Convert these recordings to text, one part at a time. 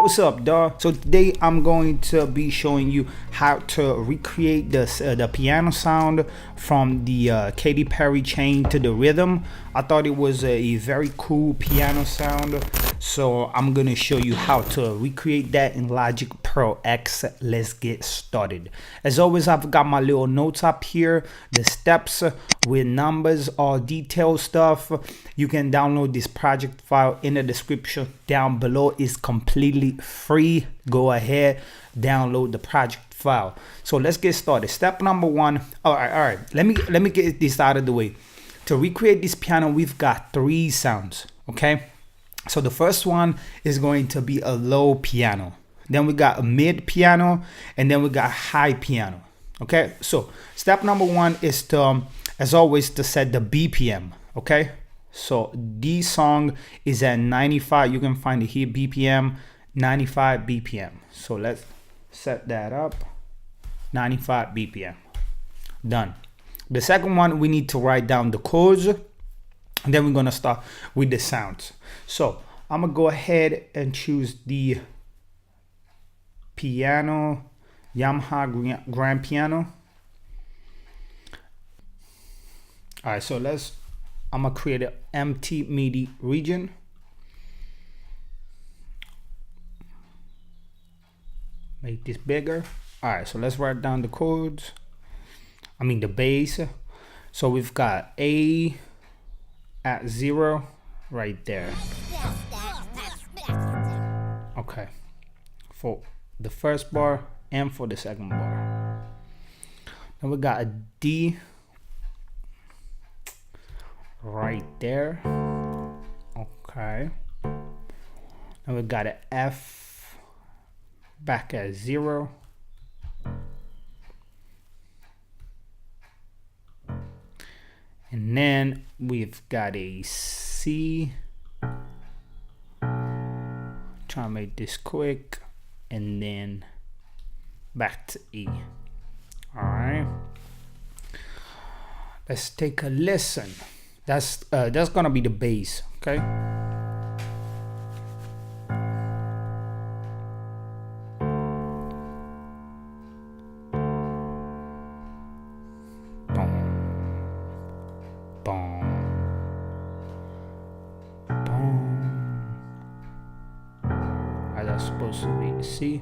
What's up, dog? So today I'm going to be showing you how to recreate the piano sound from the Katy Perry Chain to the Rhythm. I thought it was a very cool piano sound, so I'm gonna show you how to recreate that in Logic Pro X. Let's get started. As always, I've got my little notes up here, the steps with numbers, all detailed stuff. You can download this project file in the description down below. It's completely free. Go ahead, download the project file. So let's get started. Step number one. All right. Let me get this out of the way. To recreate this piano, we've got 3 sounds. Okay. So the first one is going to be a low piano. Then we got a mid piano, and then we got high piano. Okay. So step number 1 is to, as always, to set the BPM. Okay. So the song is at 95. You can find it here, BPM, 95 BPM. So let's set that up. 95 BPM. Done. The second one, we need to write down the chords, and then we're gonna start with the sounds. So I'm gonna go ahead and choose the piano, Yamaha grand piano. All right, so I'm gonna create an empty MIDI region. Make this bigger. All right, so let's write down the chords. The bass. So we've got A at 0 right there. Okay, for the first bar and for the second bar. Then we got a D right there. Okay, and we got an F back at 0. And then we've got a C. Try to make this quick. And then back to E. All right. Let's take a listen. That's gonna be the bass. Okay. That's supposed to be C.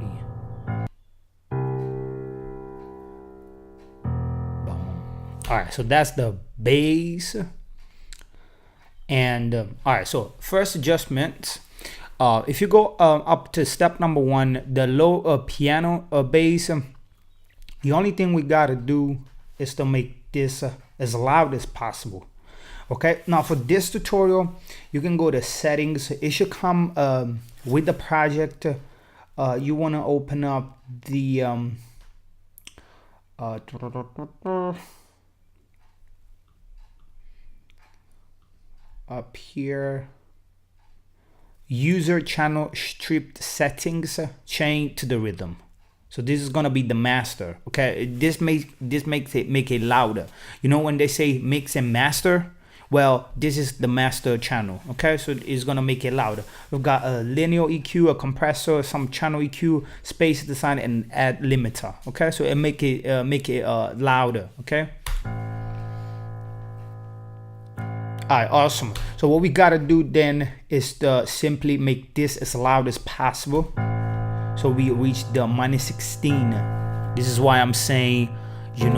E. Boom. All right, so that's the bass. And all right, so first adjustment. If you go up to step number 1, the low piano bass, the only thing we gotta do is to make this as loud as possible. Okay, now for this tutorial, you can go to settings. It should come with the project. You want to open up the up here, user channel stripped settings, chain to the rhythm. So this is gonna be the master. Okay, this makes it make it louder. You know when they say mix and master? Well, this is the master channel. Okay, so it's gonna make it louder. We've got a linear EQ, a compressor, some channel EQ, space design, and add limiter. Okay, so it make it louder. Okay. All right, awesome. So what we gotta do then is to simply make this as loud as possible. So we reach the -16. This is why I'm saying, I'm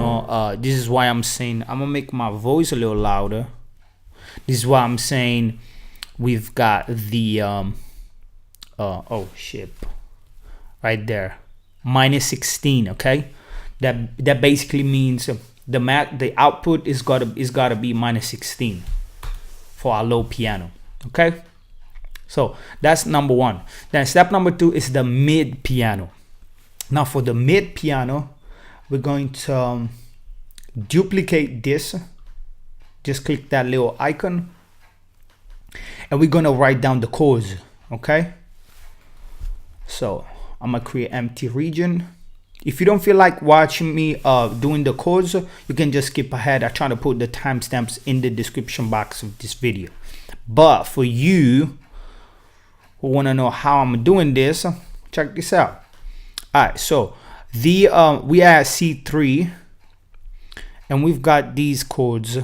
gonna make my voice a little louder. This is why I'm saying we've got the oh shit, right there, -16. Okay, that basically means the output is gotta be -16 for our low piano. Okay, so that's number 1. Then step number 2 is the mid piano. Now for the mid piano, we're going to duplicate this. Just click that little icon, and we're gonna write down the chords. Okay, so I'm gonna create empty region. If you don't feel like watching me doing the chords, you can just skip ahead. I try to put the timestamps in the description box of this video. But for you, who want to know how I'm doing this, check this out. All right, so the we are at C3 and we've got these chords.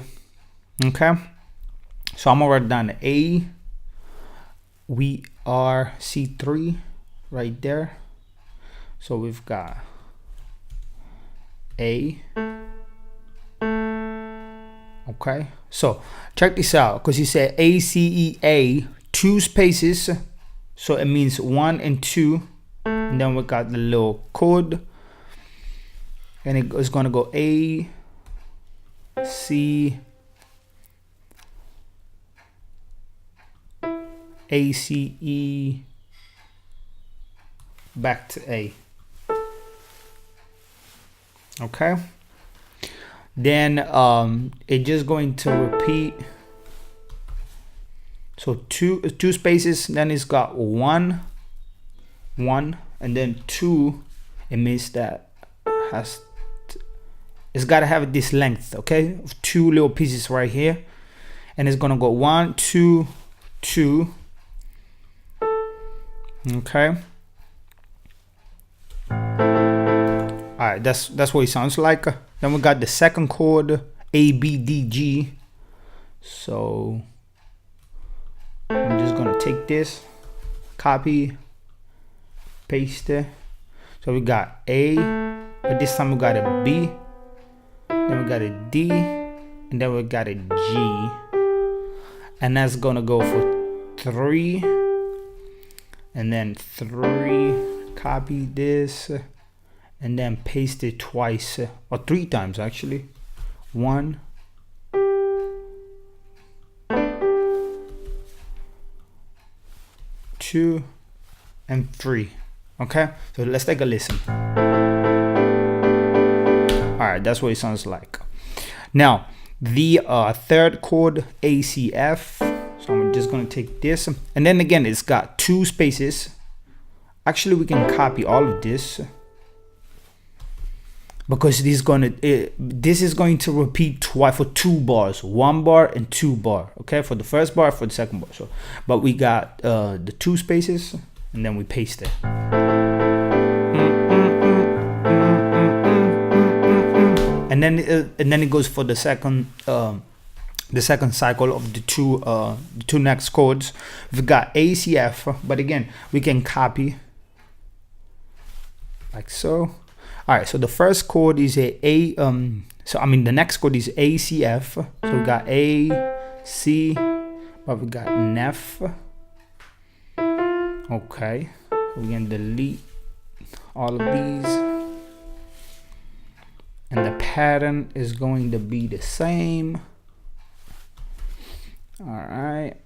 Okay, so I'm gonna write down A. We are C3 right there. So we've got A. Okay, so check this out, because he said A, C, E, A, 2 spaces, so it means 1 and 2, and then we got the little chord, and it's gonna go A, C, A, C, E, back to A. Okay, then it's just going to repeat. So two spaces, then it's got 1, 1, and then 2. It means that it's got to have this length, okay, of 2 little pieces right here, and it's gonna go 1, 2, 2. Okay. All right, that's what it sounds like. Then we got the second chord, A, B, D, G. So I'm just gonna take this, copy, paste it. So we got A, but this time we got a B, then we got a D, and then we got a G. And that's gonna go for 3, and then 3, copy this, and then paste it twice, or 3 times actually. 1, 2, and 3. Okay, so let's take a listen. All right, that's what it sounds like. Now the third chord, A, C, F. So I'm just gonna take this, and then again it's got 2 spaces. Actually, we can copy all of this, because this is going to repeat twice for 2 bars, 1 bar and 2 bar. Okay, for the first bar, for the second bar. So, but we got the 2 spaces, and then we paste it. And then it goes for the second cycle of the two next chords. We've got A, C, F, but again we can copy like so. All right, so the first chord is the next chord is A, C, F. So we got A, C, but we got an F. Okay, we can delete all of these, and the pattern is going to be the same. All right,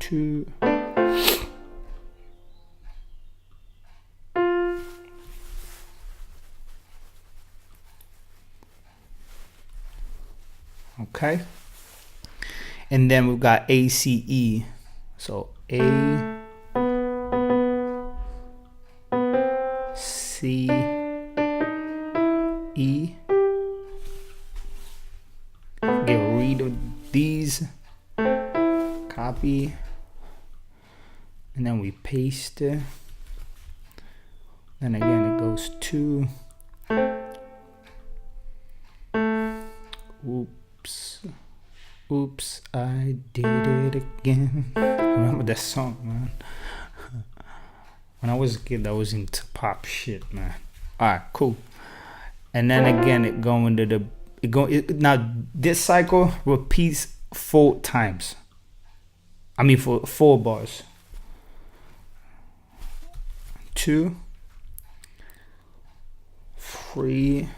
2. Okay, and then we've got A, C, E. So A, C, E. Get rid of these, copy, and then we paste it. Then again it goes 2. Oops, I did it again. Remember that song, man? When I was a kid, I was into pop shit, man. All right, cool. And then again, it go into the now this cycle repeats 4 times. I mean for 4 bars. 2, 3.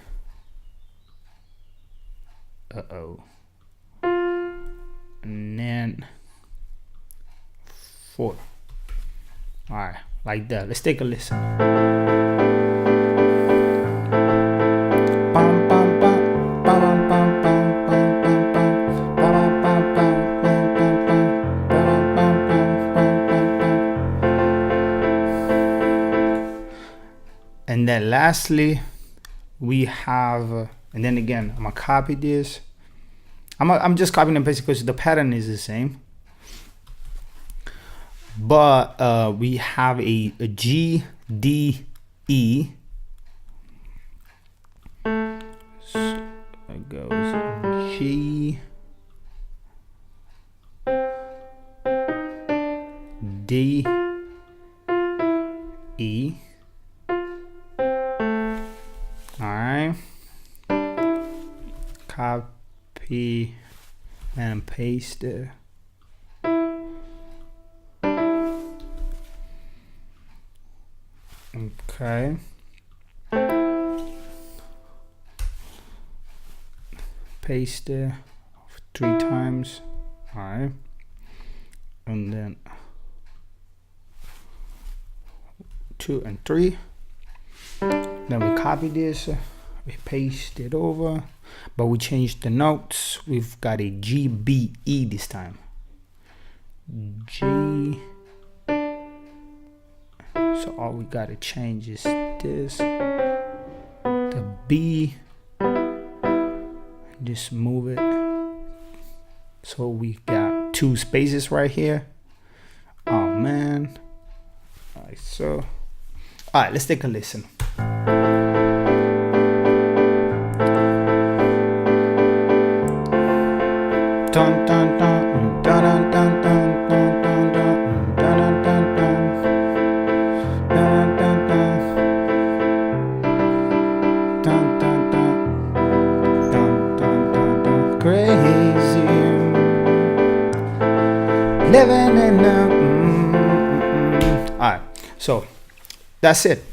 And then 4. All right, like that. Let's take a listen. And then lastly, we have, and then again, I'm gonna copy this. I'm just copying and pasting because the pattern is the same. but we have a G, D, E. So it goes G, D, E. Alright, copy and paste it. Okay, paste it 3 times. Alright, and then 2 and 3. Then we copy this, we paste it over, but we changed the notes. We've got a G, B, E this time. G. So all we gotta change is this, the B, just move it. So we got 2 spaces right here. Oh man. Alright, so alright, let's take a listen. Dun dun dun dun dun dun dun dun dun dun dun dun dun. Crazy, living in the Alright, so that's it.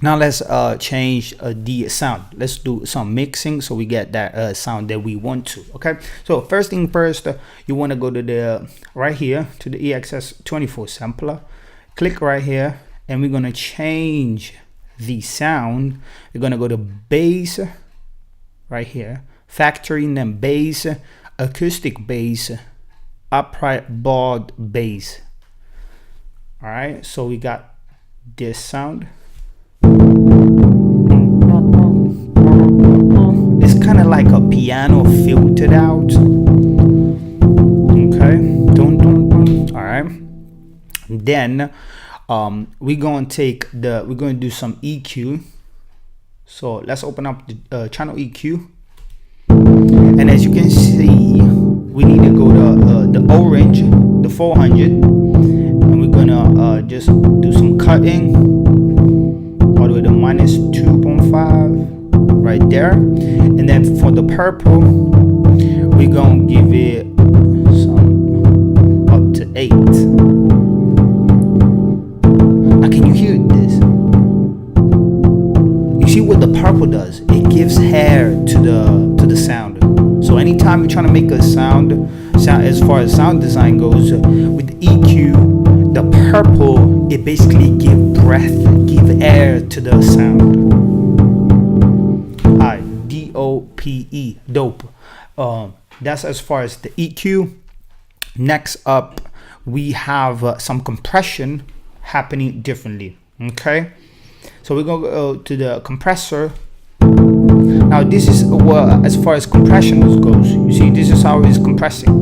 Now let's change the sound. Let's do some mixing so we get that sound that we want to. Okay, so first thing first, you want to go to the right here to the EXS24 sampler, click right here, and we're gonna change the sound. We're gonna go to bass right here, factory, and then bass, acoustic bass, upright baud bass. All right, so we got this sound. It's kind of like a piano filtered out. Okay, all right. Then we're gonna do some EQ. So let's open up the channel EQ, and as you can see, we need to go to the orange, the 400, and we're gonna just do some cutting all the way to -2.5 right there. And then for the purple, we're gonna give it some up to 8. Now can you hear this? You see what the purple does? It gives hair to the sound. So anytime you're trying to make a sound as far as sound design goes, with EQ, the purple, it basically give air to the sound. DOPE, dope. That's as far as the EQ. Next up, we have some compression happening differently. Okay, so we're gonna go to the compressor. Now this is as far as compression goes. You see, this is how it's compressing.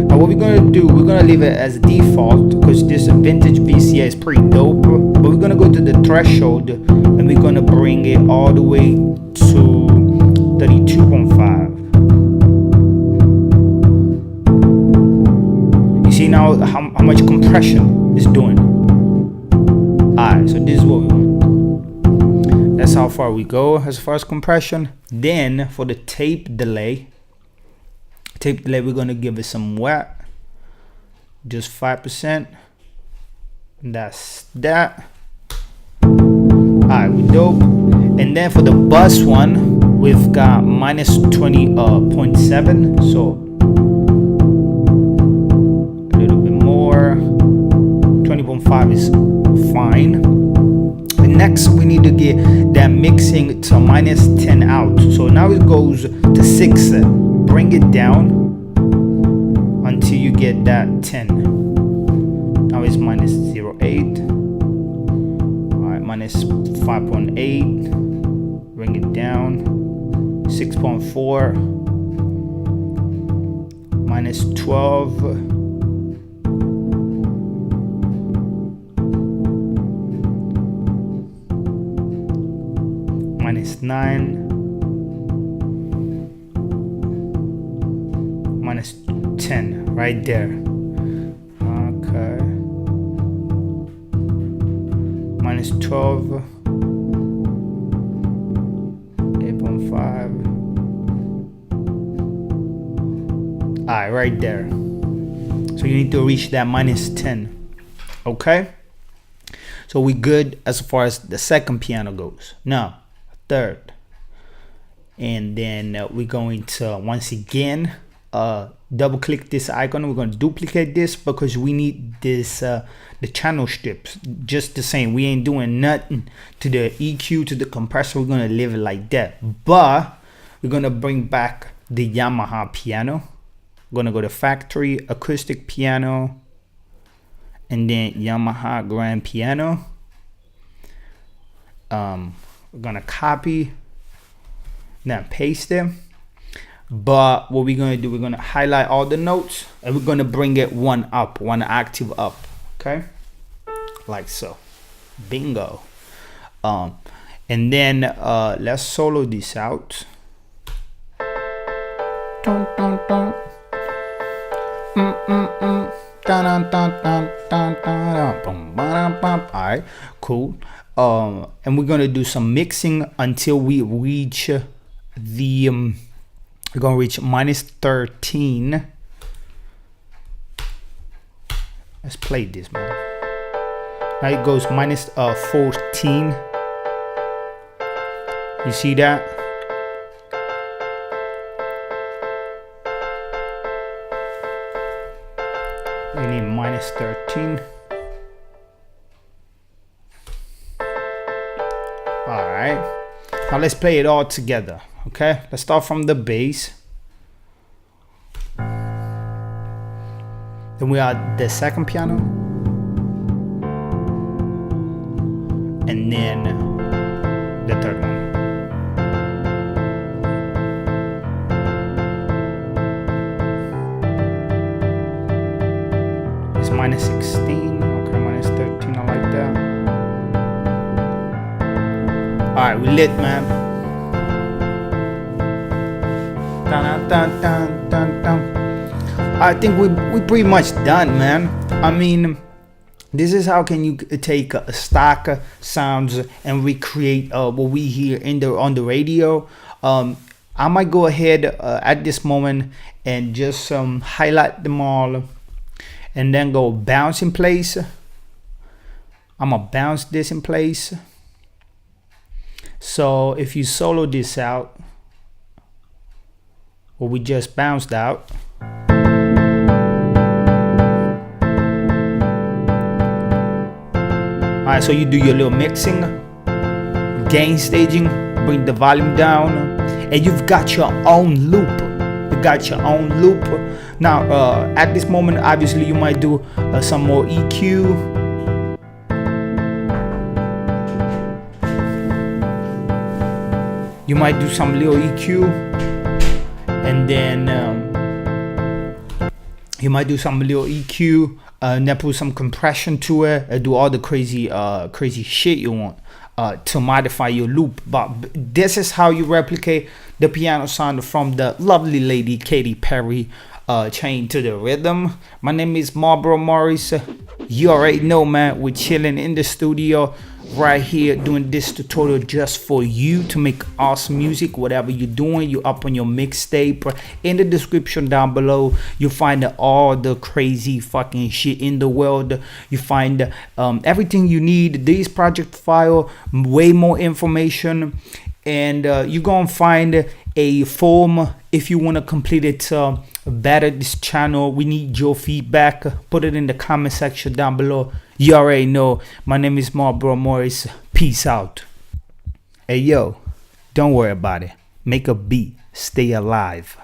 Now what we're gonna do, we're gonna leave it as default because this vintage VCA is pretty dope. But we're gonna go to the threshold and we're gonna bring it all the way to 32.5. You see now how much compression is doing. Alright, so this is what we want. That's how far we go as far as compression. Then for the tape delay, we're gonna give it some wet, just 5%. That's that. Alright, we dope. And then for the bus one, we've got -20.7. So a little bit more. 20.5 is fine. Next, we need to get that mixing to -10 out. So now it goes to 6. Bring it down until you get that 10. Now it's -0.8. All right, -5.8. Bring it down. 6.4. -12. -9, -10, right there. Okay. -12, 8.5. Alright, right there. So you need to reach that -10. Okay. So we good as far as the second piano goes. Now, third. And then we're going to once again double click this icon. We're going to duplicate this because we need this the channel strips just the same. We ain't doing nothing to the EQ, to the compressor. We're going to leave it like that, but we're going to bring back the Yamaha piano. We're going to go to factory acoustic piano and then Yamaha grand piano. We're going to copy, then paste them. But what we're going to do, we're going to highlight all the notes and we're going to bring it one octave up. Okay, like so. Bingo. And then let's solo this out. All right, cool. And we're going to do some mixing until we reach the we're going to reach -13. Let's play this, man. Now it goes -14. You see that? We need -13. All right. Now let's play it all together. Okay, let's start from the bass. Then we are the second piano. And then the third one. It's -16. Okay, -13. I like that. All right, we lit, man. I think we pretty much done, man. I mean, this is how can you take stock sounds and recreate what we hear on the radio. I might go ahead at this moment and just highlight them all and then go bounce in place. I'm gonna bounce this in place. So if you solo this out, what we just bounced out, alright, so you do your little mixing, gain staging, bring the volume down, and you've got your own loop. You got your own loop. Now, at this moment, obviously, you might do some more EQ. You might do some little EQ, and then you might do some little EQ, and then put some compression to it, and do all the crazy shit you want to modify your loop. But this is how you replicate the piano sound from the lovely lady Katy Perry, Chained to the Rhythm. My name is Marlboro Morris. You already know, man, we're chilling in the studio right here doing this tutorial just for you to make awesome music. Whatever you're doing, you up on your mixtape. In the description down below, you find all the crazy fucking shit in the world. You find everything you need, this project file, way more information, and you're gonna find a form if you want to complete it better this channel. We need your feedback. Put it in the comment section down below. You already know. My name is Marlboro Morris. Peace out. Hey yo, don't worry about it. Make a beat. Stay alive.